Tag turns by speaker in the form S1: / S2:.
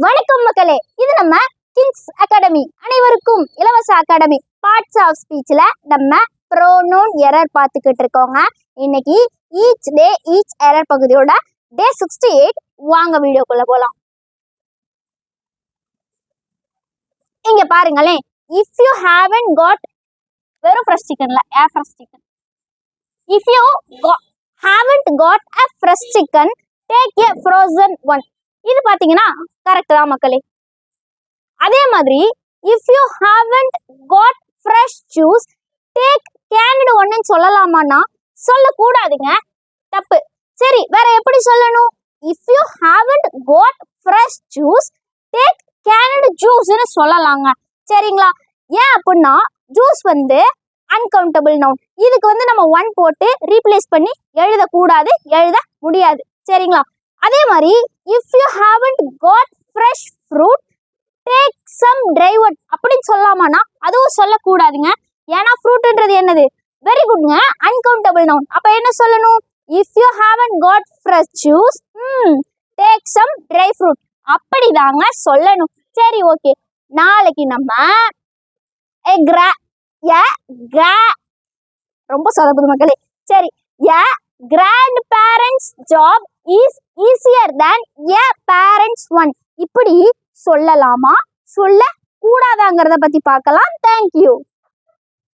S1: வணக்கம் மக்களே, இது நம்ம கிங்ஸ் அகாடமி. அனைவருக்கும் இலவச அகாடமி. பார்ட்ஸ் ஆஃப் ஸ்பீச்ல நம்ம ப்ரோனவுன் எரர் பார்த்துக்கிட்டு இருக்கோங்க. இன்னைக்கு ஈச் டே ஈச் எரர் பகுதியோட டே 68 வாங்க வீடியோக்குள்ள போலாம். இங்க பாருங்களேன், இஃப் யூ ஹேவன்ட் காட் வெறும் ஃப்ரெஷ் சிக்கன்ல fresh chicken. If you haven't got a fresh chicken, take a frozen one. இது பாத்தீங்கன்னா கரெக்ட் தான் மக்களே. அதே மாதிரி if you haven't got fresh juice, take canned ஒன்னு சொல்லலாமான்னா சொல்லக்கூடாதுங்க, தப்பு. சரி, வேற எப்படி சொல்லணும்? If you haven't got fresh juice, take canned ஜூஸ்னு சொல்லலாங்க. சரிங்களா? ஏன் அப்படின்னா ஜூஸ் அன்கவுண்டபிள் நவுன். இதுக்கு நம்ம ஒன் போட்டு ரீப்ளேஸ் பண்ணி எழுதக்கூடாது, எழுத முடியாது. சரிங்களா? அதே மாதிரி if you haven't got fresh fruit, take some dry fruit அப்படின்னு சொல்லலாமான்னா அதுவும் சொல்லக்கூடாதுங்க. ஏன்னா ஃப்ரூட்ன்றது என்னது? வெரி குட்ங்க, அன்கவுண்டபிள் நவுன். அப்ப என்ன சொல்லணும்? If you haven't got fresh juice, take some dry fruit. அப்படிதாங்க சொல்லணும். சரி, ஓகே. நாளைக்கு நம்ம ரொம்ப சொதப்புது மக்களே. சரி, grandparents job is easier than a parents one. இப்படி சொல்லலாமா, சொல்ல கூடாதாங்கிறத பத்தி பார்க்கலாம். தேங்க்யூ.